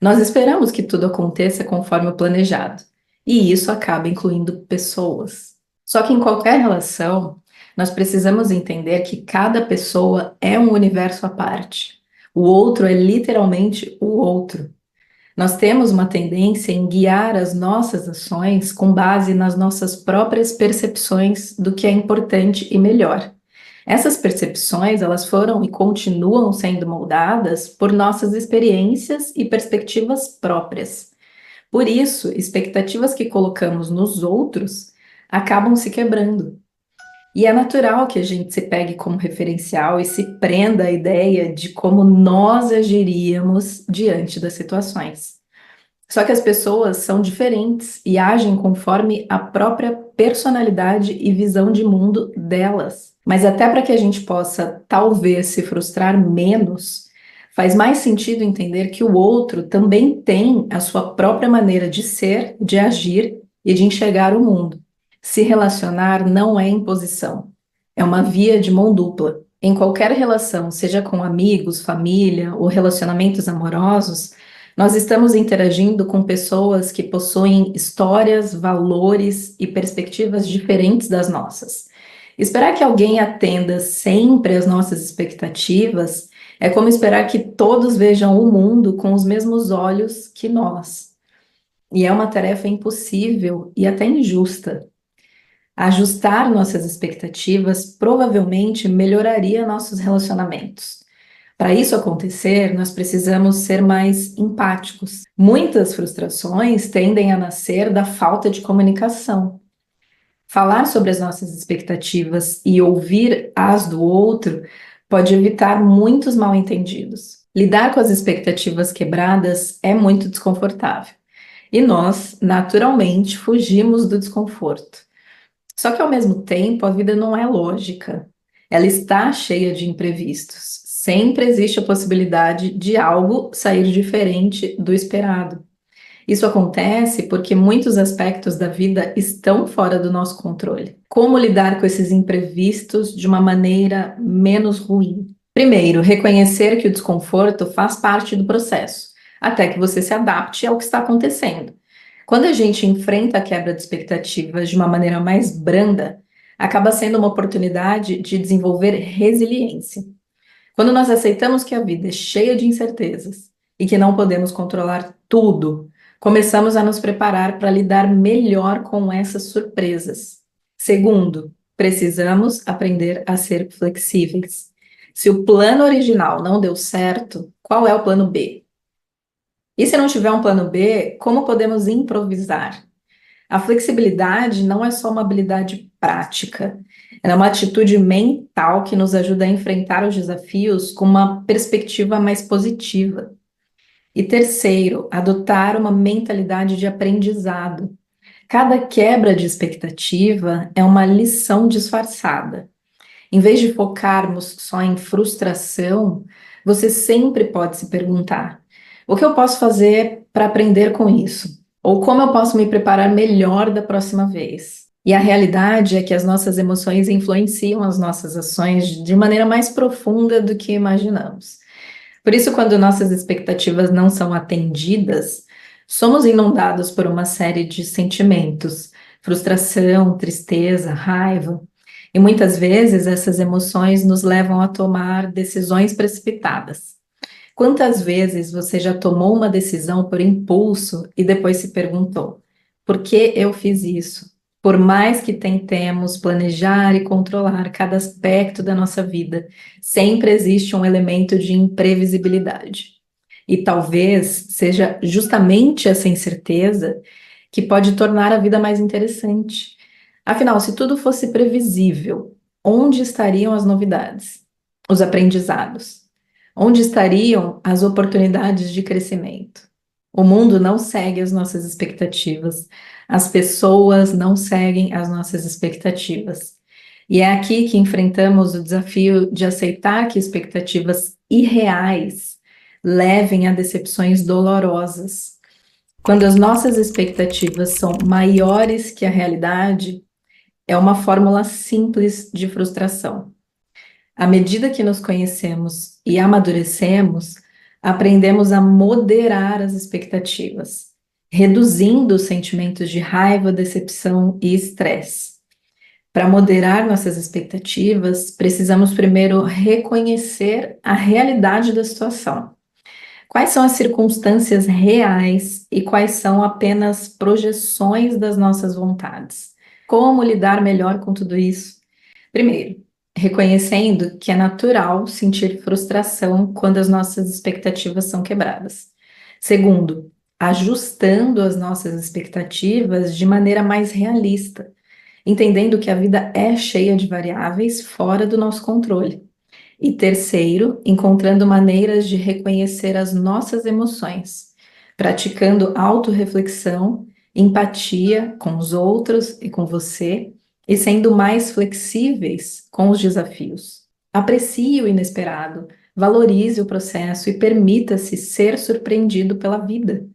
Nós esperamos que tudo aconteça conforme o planejado, e isso acaba incluindo pessoas. Só que em qualquer relação, nós precisamos entender que cada pessoa é um universo à parte. O outro é literalmente o outro. Nós temos uma tendência em guiar as nossas ações com base nas nossas próprias percepções do que é importante e melhor. Essas percepções, elas foram e continuam sendo moldadas por nossas experiências e perspectivas próprias. Por isso, expectativas que colocamos nos outros acabam se quebrando. E é natural que a gente se pegue como referencial e se prenda à ideia de como nós agiríamos diante das situações. Só que as pessoas são diferentes e agem conforme a própria personalidade e visão de mundo delas. Mas até para que a gente possa, talvez, se frustrar menos, faz mais sentido entender que o outro também tem a sua própria maneira de ser, de agir e de enxergar o mundo. Se relacionar não é imposição, é uma via de mão dupla. Em qualquer relação, seja com amigos, família ou relacionamentos amorosos, nós estamos interagindo com pessoas que possuem histórias, valores e perspectivas diferentes das nossas. Esperar que alguém atenda sempre às nossas expectativas é como esperar que todos vejam o mundo com os mesmos olhos que nós. E é uma tarefa impossível e até injusta. Ajustar nossas expectativas provavelmente melhoraria nossos relacionamentos. Para isso acontecer, nós precisamos ser mais empáticos. Muitas frustrações tendem a nascer da falta de comunicação. Falar sobre as nossas expectativas e ouvir as do outro pode evitar muitos mal-entendidos. Lidar com as expectativas quebradas é muito desconfortável. E nós, naturalmente, fugimos do desconforto. Só que, ao mesmo tempo, a vida não é lógica. Ela está cheia de imprevistos. Sempre existe a possibilidade de algo sair diferente do esperado. Isso acontece porque muitos aspectos da vida estão fora do nosso controle. Como lidar com esses imprevistos de uma maneira menos ruim? Primeiro, reconhecer que o desconforto faz parte do processo, até que você se adapte ao que está acontecendo. Quando a gente enfrenta a quebra de expectativas de uma maneira mais branda, acaba sendo uma oportunidade de desenvolver resiliência. Quando nós aceitamos que a vida é cheia de incertezas e que não podemos controlar tudo, começamos a nos preparar para lidar melhor com essas surpresas. Segundo, precisamos aprender a ser flexíveis. Se o plano original não deu certo, qual é o plano B? E se não tiver um plano B, como podemos improvisar? A flexibilidade não é só uma habilidade prática, ela é uma atitude mental que nos ajuda a enfrentar os desafios com uma perspectiva mais positiva. E terceiro, adotar uma mentalidade de aprendizado. Cada quebra de expectativa é uma lição disfarçada. Em vez de focarmos só em frustração, você sempre pode se perguntar: o que eu posso fazer para aprender com isso? Ou como eu posso me preparar melhor da próxima vez? E a realidade é que as nossas emoções influenciam as nossas ações de maneira mais profunda do que imaginamos. Por isso, quando nossas expectativas não são atendidas, somos inundados por uma série de sentimentos: frustração, tristeza, raiva. E muitas vezes essas emoções nos levam a tomar decisões precipitadas. Quantas vezes você já tomou uma decisão por impulso e depois se perguntou: por que eu fiz isso? Por mais que tentemos planejar e controlar cada aspecto da nossa vida, sempre existe um elemento de imprevisibilidade. E talvez seja justamente essa incerteza que pode tornar a vida mais interessante. Afinal, se tudo fosse previsível, onde estariam as novidades, os aprendizados? Onde estariam as oportunidades de crescimento? O mundo não segue as nossas expectativas, as pessoas não seguem as nossas expectativas. E é aqui que enfrentamos o desafio de aceitar que expectativas irreais levem a decepções dolorosas. Quando as nossas expectativas são maiores que a realidade, é uma fórmula simples de frustração. À medida que nos conhecemos e amadurecemos, Aprendemos a moderar as expectativas, reduzindo os sentimentos de raiva, decepção e estresse. Para moderar nossas expectativas, precisamos primeiro reconhecer a realidade da situação. Quais são as circunstâncias reais e quais são apenas projeções das nossas vontades? Como lidar melhor com tudo isso? Primeiro, reconhecendo que é natural sentir frustração quando as nossas expectativas são quebradas. Segundo, ajustando as nossas expectativas de maneira mais realista, entendendo que a vida é cheia de variáveis fora do nosso controle. E terceiro, encontrando maneiras de reconhecer as nossas emoções, praticando autorreflexão, empatia com os outros e com você, e sendo mais flexíveis com os desafios. Aprecie o inesperado, valorize o processo e permita-se ser surpreendido pela vida.